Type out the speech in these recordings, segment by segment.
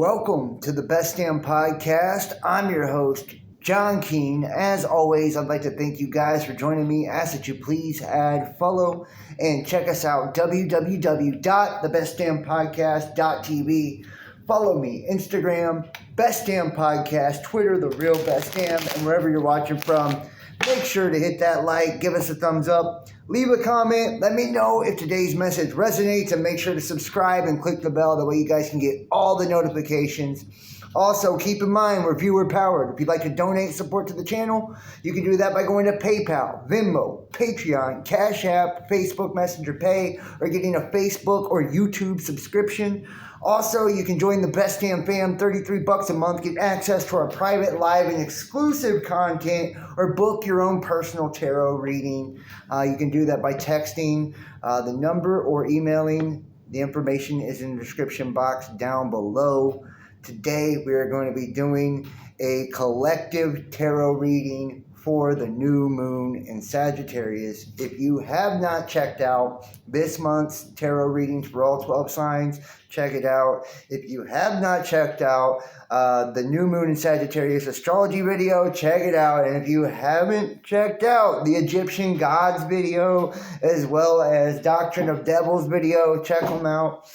welcome to the Best Damn Podcast. I'm your host, John Keene. As always, I'd like to thank you guys for joining me. Ask that you please add, follow, and check us out, www.thebestdampodcast.tv. Follow me, Instagram, Best Damn Podcast, Twitter, The Real Best Damn, and wherever you're watching from. Make sure to hit that like, give us a thumbs up, leave a comment, let me know if today's message resonates, and make sure to subscribe and click the bell. That way you guys can get all the notifications. Also, keep in mind, we're viewer powered. If you'd like to donate support to the channel, you can do that by going to PayPal, Venmo, Patreon, Cash App, Facebook Messenger Pay, or getting a Facebook or YouTube subscription. Also, you can join the Best Damn Fam, $33 a month, get access to our private, live, and exclusive content, or book your own personal tarot reading. You can do that by texting the number or emailing. The information is in the description box down below. Today, we are going to be doing a collective tarot reading for the new moon in Sagittarius. If you have not checked out this month's tarot readings for all 12 signs, check it out. If you have not checked out the new moon in Sagittarius astrology video, check it out. And if you haven't checked out the Egyptian gods video, as well as Doctrine of Devils video, check them out.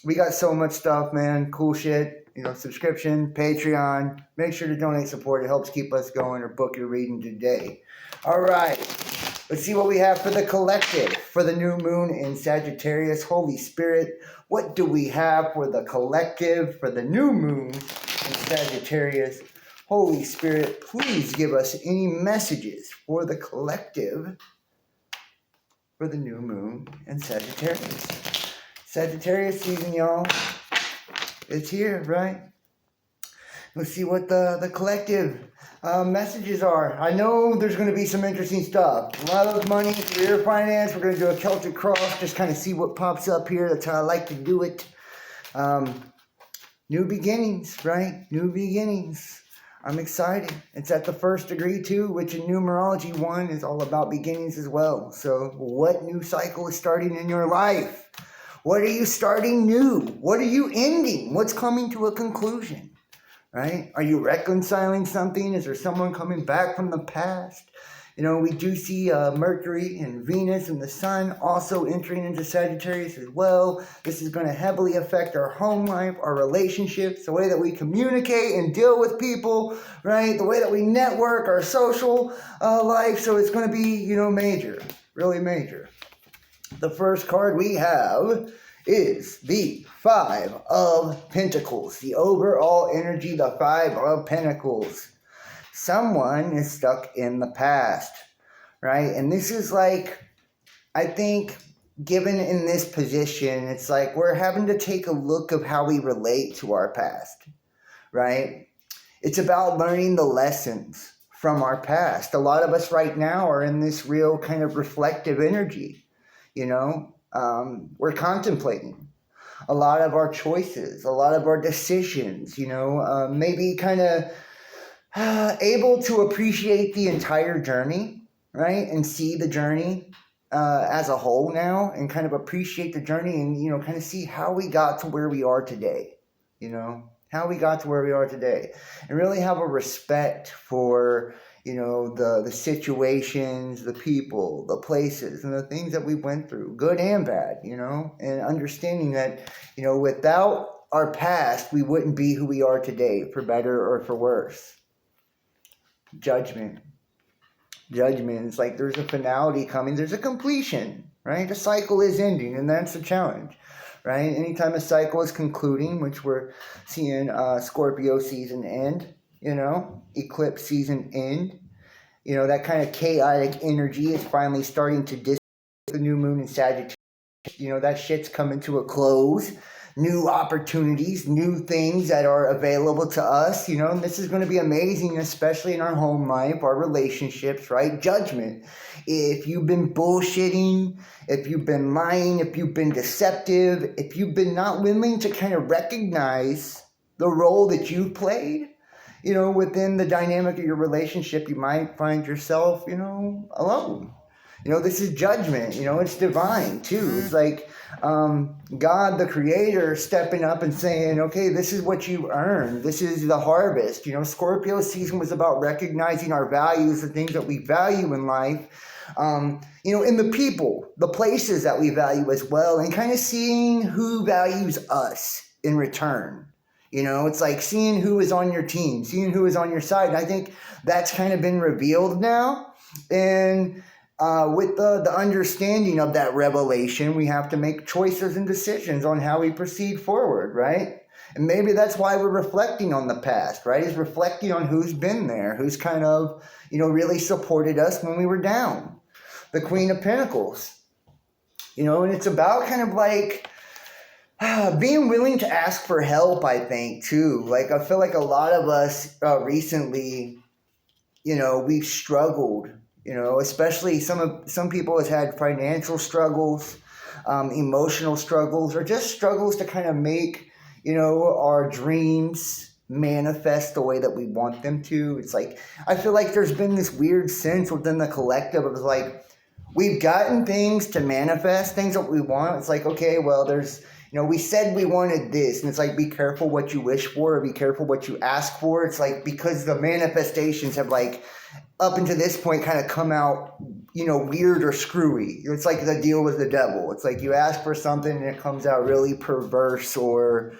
We got so much stuff, man. Cool shit. Subscription, Patreon. Make sure to donate support. It helps keep us going, or book your reading today. All right. Let's see what we have for the collective for the new moon in Sagittarius. Holy Spirit, what do we have for the collective for the new moon in Sagittarius? Holy Spirit, please give us any messages for the collective for the new moon in Sagittarius. Sagittarius season, y'all. It's here, right? Let's see what the collective messages are. I know there's going to be some interesting stuff. Love, money, career, finance. We're going to do a Celtic cross. Just kind of see what pops up here. That's how I like to do it. New beginnings, right? New beginnings. I'm excited. It's at the first degree too, which in numerology 1 is all about beginnings as well. So what new cycle is starting in your life? What are you starting new? What are you ending? What's coming to a conclusion, right? Are you reconciling something? Is there someone coming back from the past? We do see Mercury and Venus and the Sun also entering into Sagittarius as well. This is going to heavily affect our home life, our relationships, the way that we communicate and deal with people, right? The way that we network, our social life. So it's going to be, major, really major. The first card we have is the 5 of Pentacles. The overall energy, the 5 of Pentacles. Someone is stuck in the past, right? And this is like, I think, given in this position, it's like we're having to take a look of how we relate to our past, right? It's about learning the lessons from our past. A lot of us right now are in this real kind of reflective energy. We're contemplating a lot of our choices, a lot of our decisions, maybe kind of able to appreciate the entire journey, right? And see the journey as a whole now, and kind of appreciate the journey and, kind of see how we got to where we are today, how we got to where we are today, and really have a respect for the situations, the people, the places, and the things that we went through, good and bad, and understanding that, without our past, we wouldn't be who we are today, for better or for worse. Judgment. It's like there's a finality coming, there's a completion, right? The cycle is ending, and that's the challenge, right? Anytime a cycle is concluding, which we're seeing Scorpio season end, eclipse season end, that kind of chaotic energy is finally starting to dissipate. The new moon in Sagittarius, that shit's coming to a close. New opportunities, new things that are available to us, and this is going to be amazing, especially in our home life, our relationships, right? Judgment. If you've been bullshitting, if you've been lying, if you've been deceptive, if you've been not willing to kind of recognize the role that you've played, within the dynamic of your relationship, you might find yourself, alone. This is judgment. It's divine too. It's like God, the creator, stepping up and saying, okay, this is what you earned. This is the harvest. Scorpio season was about recognizing our values, the things that we value in life. In the people, the places that we value as well, and kind of seeing who values us in return. It's like seeing who is on your team, seeing who is on your side. And I think that's kind of been revealed now. And with the understanding of that revelation, we have to make choices and decisions on how we proceed forward, right? And maybe that's why we're reflecting on the past, right? Is reflecting on who's been there, who's kind of, really supported us when we were down. The Queen of Pentacles, and it's about kind of like being willing to ask for help, I think, too. Like, I feel like a lot of us recently, we've struggled, especially some people have had financial struggles, emotional struggles, or just struggles to kind of make, our dreams manifest the way that we want them to. It's like, I feel like there's been this weird sense within the collective of like, we've gotten things to manifest, things that we want. It's like, okay, well, there's, we said we wanted this, and it's like, be careful what you wish for, or be careful what you ask for. It's like, because the manifestations have like, up until this point, kind of come out, weird or screwy. It's like the deal with the devil. It's like you ask for something and it comes out really perverse or,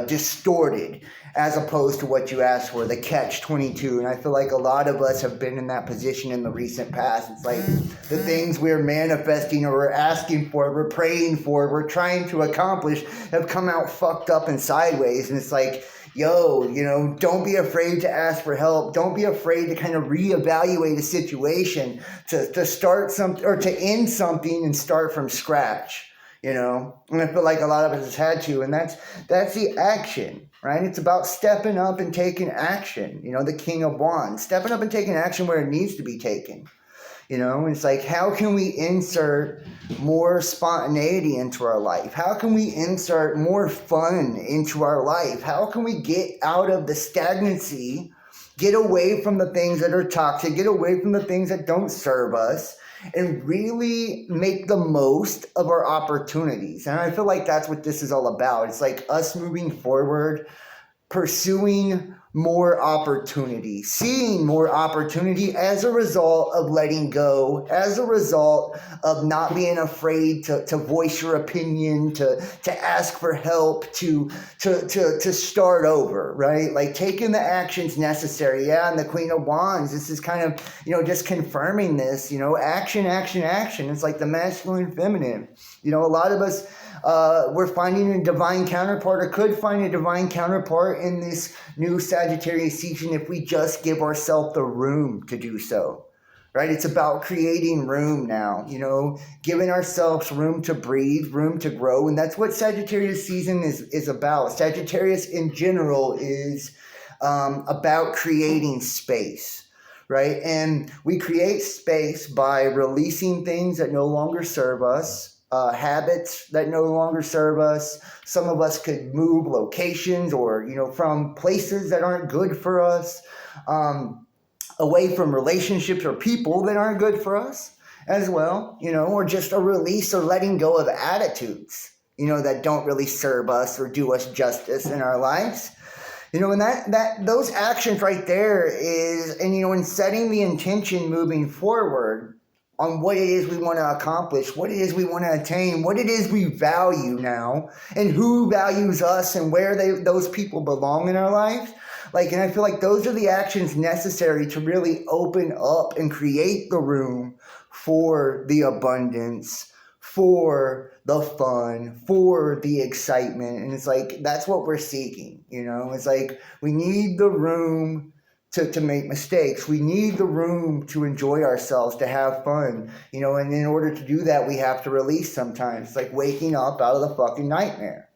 distorted, as opposed to what you asked for, the catch-22. And I feel like a lot of us have been in that position in the recent past. It's like the things we're manifesting or we're asking for, we're praying for, we're trying to accomplish have come out fucked up and sideways. And it's like, don't be afraid to ask for help. Don't be afraid to kind of reevaluate a situation, to start something or to end something and start from scratch. And I feel like a lot of us has had to, and that's the action, right? It's about stepping up and taking action. The King of Wands, stepping up and taking action where it needs to be taken. And it's like, how can we insert more spontaneity into our life? How can we insert more fun into our life? How can we get out of the stagnancy, get away from the things that are toxic, get away from the things that don't serve us, and really make the most of our opportunities? And I feel like that's what this is all about. It's like us moving forward, pursuing more opportunity, seeing more opportunity as a result of letting go, as a result of not being afraid to voice your opinion, to ask for help, to start over, right? Like taking the actions necessary. Yeah, and the Queen of Wands, this is kind of, just confirming this, action, action, action. It's like the masculine and feminine. A lot of us, we're finding a divine counterpart, or could find a divine counterpart in this new Sagittarius season if we just give ourselves the room to do so, right? It's about creating room now, giving ourselves room to breathe, room to grow. And that's what Sagittarius season is about. Sagittarius in general is about creating space, right? And we create space by releasing things that no longer serve us, habits that no longer serve us. Some of us could move locations or, from places that aren't good for us, away from relationships or people that aren't good for us as well, or just a release or letting go of attitudes, that don't really serve us or do us justice in our lives. And that those actions right there is, and, in setting the intention moving forward on what it is we want to accomplish, what it is we want to attain, what it is we value now, and who values us and where those people belong in our lives. And I feel like those are the actions necessary to really open up and create the room for the abundance, for the fun, for the excitement. And it's like, that's what we're seeking, It's like, we need the room to make mistakes. We need the room to enjoy ourselves, to have fun, and in order to do that, we have to release sometimes. It's like waking up out of the fucking nightmare,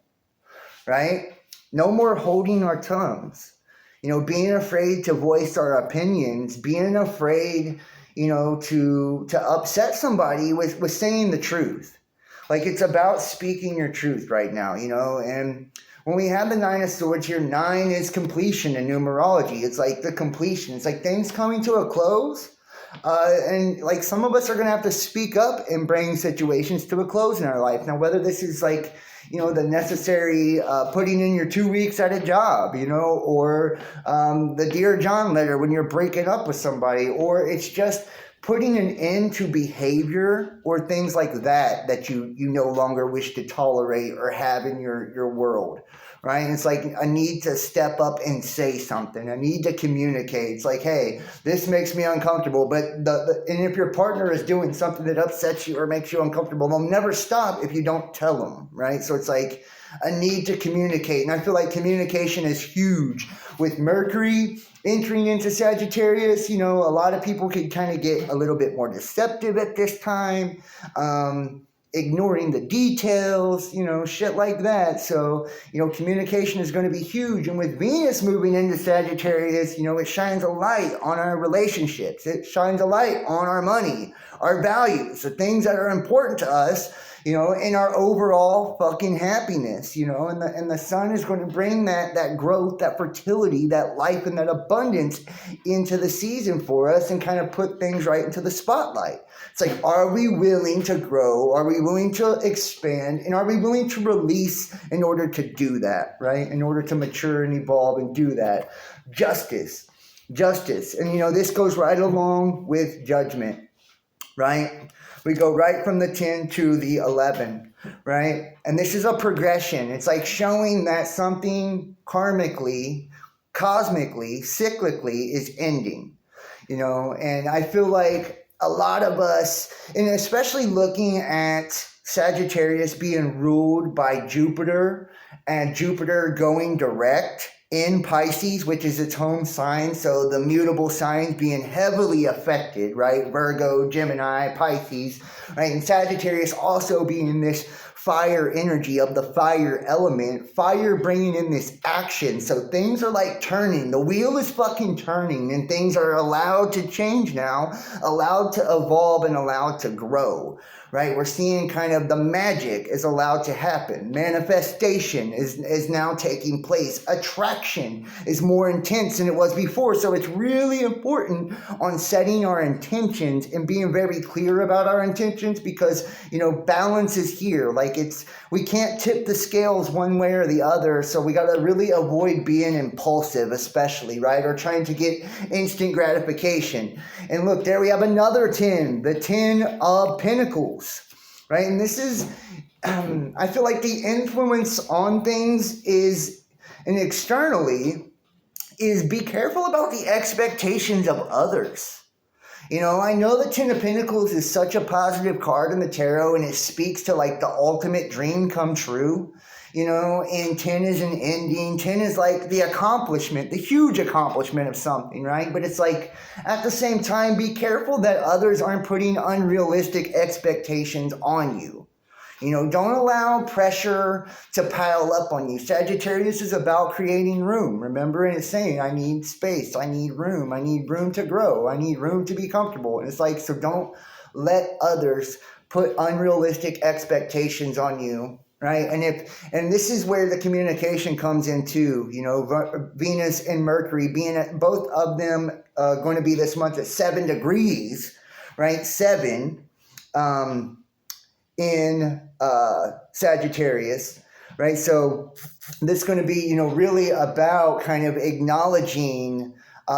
right? No more holding our tongues, being afraid to voice our opinions, being afraid, to upset somebody with saying the truth. Like, it's about speaking your truth right now, and when we have the Nine of Swords here, 9 is completion in numerology. It's like the completion. It's like things coming to a close, And like some of us are going to have to speak up and bring situations to a close in our life. Now, whether this is like, the necessary putting in your 2 weeks at a job, or the Dear John letter when you're breaking up with somebody, or it's just putting an end to behavior or things like that you no longer wish to tolerate or have in your world. Right? And it's like a need to step up and say something. A need to communicate. It's like, hey, this makes me uncomfortable. But and if your partner is doing something that upsets you or makes you uncomfortable, they'll never stop if you don't tell them. Right? So it's like a need to communicate. And I feel like communication is huge. With Mercury entering into Sagittarius, a lot of people can kind of get a little bit more deceptive at this time. Ignoring the details, shit like that. So, communication is going to be huge. And with Venus moving into Sagittarius, it shines a light on our relationships. It shines a light on our money, our values, the things that are important to us, in our overall fucking happiness, and the sun is going to bring that growth, that fertility, that life, and that abundance into the season for us and kind of put things right into the spotlight. It's like, are we willing to grow? Are we willing to expand? And are we willing to release in order to do that, right? In order to mature and evolve and do that. Justice. And, this goes right along with judgment, right? We go right from the 10 to the 11, right? And this is a progression. It's like showing that something karmically, cosmically, cyclically is ending, and I feel like a lot of us, and especially looking at Sagittarius being ruled by Jupiter and Jupiter going direct in Pisces, which is its home sign. So the mutable signs being heavily affected, right? Virgo, Gemini, Pisces, right? And Sagittarius also being this fire energy of the fire element, fire bringing in this action. So things are like turning. The wheel is fucking turning and things are allowed to change now, allowed to evolve and allowed to grow. Right? We're seeing kind of the magic is allowed to happen. Manifestation is now taking place. Attraction is more intense than it was before. So it's really important on setting our intentions and being very clear about our intentions because, balance is here. Like we can't tip the scales one way or the other. So we got to really avoid being impulsive, especially, right? Or trying to get instant gratification. And look, there we have another 10, the 10 of Pentacles. Right? And this is, I feel like the influence on things is, and externally, is be careful about the expectations of others. I know the 10 of Pentacles is such a positive card in the tarot and it speaks to like the ultimate dream come true. And 10 is an ending. 10 is like the accomplishment, the huge accomplishment of something, right? But it's like, at the same time, be careful that others aren't putting unrealistic expectations on you. Don't allow pressure to pile up on you. Sagittarius is about creating room. Remember, and it's saying, I need space. I need room to grow. I need room to be comfortable. And it's like, so don't let others put unrealistic expectations on you. Right. And this is where the communication comes in too, Venus and Mercury being at both of them going to be this month at 7 degrees, right? 7 in Sagittarius, right? So this is going to be, really about kind of acknowledging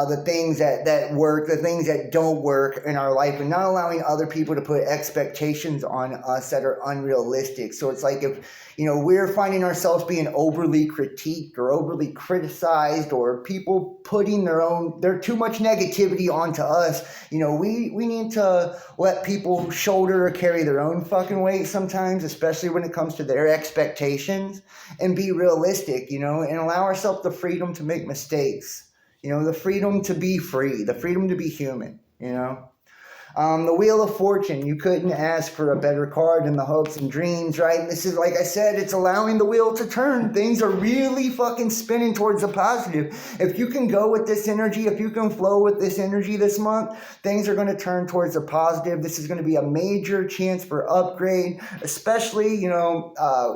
the things that work, the things that don't work in our life, and not allowing other people to put expectations on us that are unrealistic. So it's like if, we're finding ourselves being overly critiqued or overly criticized or people putting their too much negativity onto us, we need to let people shoulder or carry their own fucking weight sometimes, especially when it comes to their expectations, and be realistic, and allow ourselves the freedom to make mistakes. The freedom to be free, the freedom to be human, The Wheel of Fortune, you couldn't ask for a better card than the hopes and dreams, right? And this is, like I said, it's allowing the wheel to turn. Things are really fucking spinning towards the positive. If you can go with this energy, if you can flow with this energy this month, things are going to turn towards the positive. This is going to be a major chance for upgrade, especially,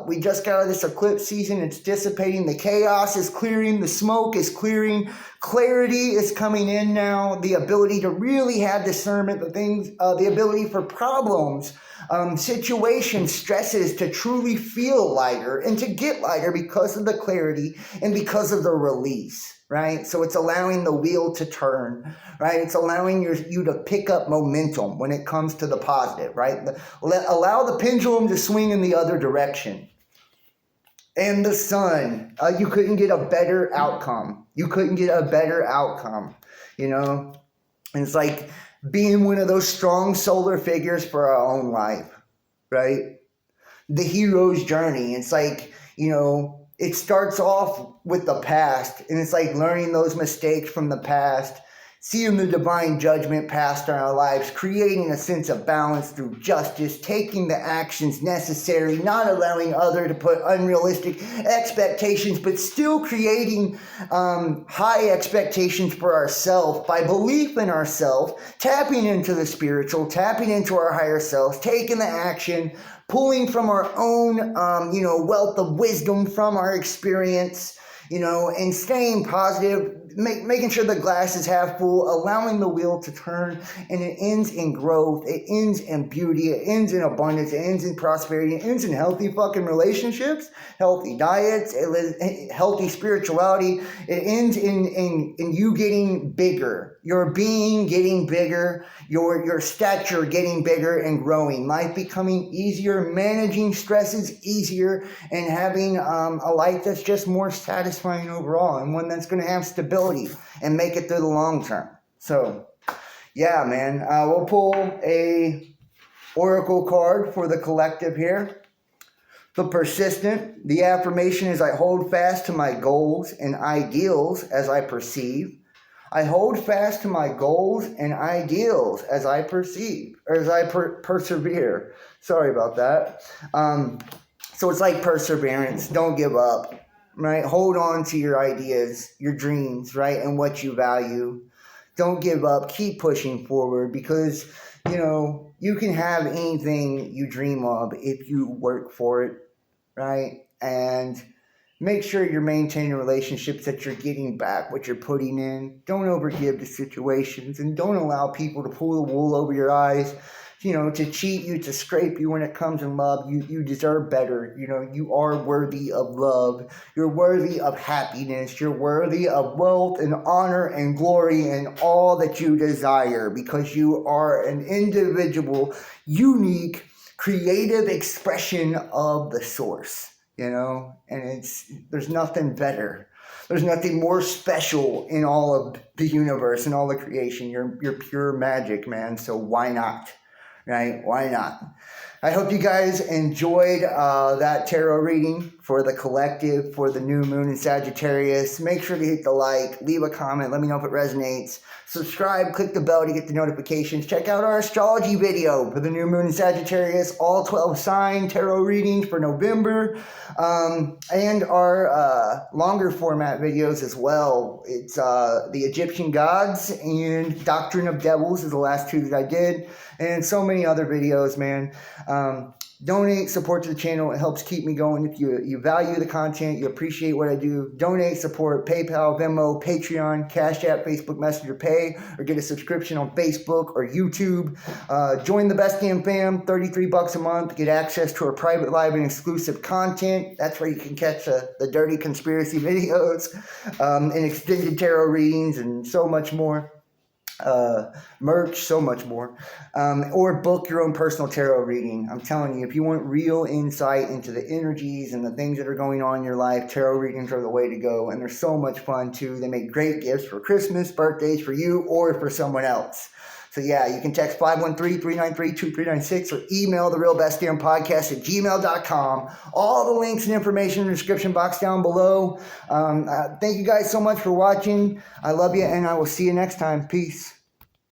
we just got out of this eclipse season. It's dissipating. The chaos is clearing. The smoke is clearing. Clarity is coming in now. The ability to really have discernment, the ability for problems, situations, stresses to truly feel lighter and to get lighter because of the clarity and because of the release. Right? So it's allowing the wheel to turn, right? It's allowing you to pick up momentum when it comes to the positive, right? Allow the pendulum to swing in the other direction. And the sun, you couldn't get a better outcome. You couldn't get a better outcome, you know? And it's like being one of those strong solar figures for our own life, right? The hero's journey. It's like, you know, it starts off with the past, and it's like learning those mistakes from the past, seeing the divine judgment passed in our lives, creating a sense of balance through justice, taking the actions necessary, not allowing others to put unrealistic expectations, but still creating high expectations for ourselves by belief in ourselves, tapping into the spiritual, tapping into our higher selves, taking the action, pulling from our own, wealth of wisdom from our experience, and staying positive, making sure the glass is half full, allowing the wheel to turn, and it ends in growth, it ends in beauty, it ends in abundance, it ends in prosperity, it ends in healthy fucking relationships, healthy diets, healthy spirituality, it ends in you getting bigger, your being getting bigger, your stature getting bigger and growing, life becoming easier, managing stresses easier, and having a life that's just more satisfying overall, and one that's going to have stability and make it through the long term. So, yeah, man, we'll pull a oracle card for the collective here. The persistent. The affirmation is I hold fast to my goals and ideals as I perceive. I hold fast to my goals and ideals as I perceive, or as I persevere. Sorry about that. So it's like perseverance. Don't give up. Right? Hold on to your ideas, your dreams, right? And what you value. Don't give up. Keep pushing forward because, you can have anything you dream of if you work for it, right? And make sure you're maintaining relationships that you're getting back what you're putting in. Don't overgive to situations and don't allow people to pull the wool over your eyes, to cheat you, to scrape you when it comes in love. You deserve better. You are worthy of love. You're worthy of happiness. You're worthy of wealth and honor and glory and all that you desire because you are an individual, unique, creative expression of the source, and there's nothing better. There's nothing more special in all of the universe and all the creation. You're pure magic, man. So why not? Right? Why not? I hope you guys enjoyed that tarot reading for the collective, for the new moon in Sagittarius. Make sure to hit the like, leave a comment, let me know if it resonates. Subscribe, click the bell to get the notifications. Check out our astrology video for the new moon in Sagittarius, all 12 sign tarot readings for November, and our longer format videos as well. It's the Egyptian gods and Doctrine of Devils is the last two that I did, and so many other videos, man. Donate, support to the channel. It helps keep me going. If you value the content, you appreciate what I do, donate, support, PayPal, Venmo, Patreon, Cash App, Facebook Messenger Pay, or get a subscription on Facebook or YouTube. Join the Best Damn Fam, $33 a month. Get access to our private live and exclusive content. That's where you can catch the dirty conspiracy videos, and extended tarot readings and so much more. Merch, so much more, or book your own personal tarot reading. I'm telling you, if you want real insight into the energies and the things that are going on in your life, tarot readings are the way to go, and they're so much fun too. They make great gifts for Christmas, birthdays, for you or for someone else. So yeah, you can text 513-393-2396 or email therealbestdampodcast@gmail.com. All the links and information in the description box down below. Thank you guys so much for watching. I love you, and I will see you next time. Peace.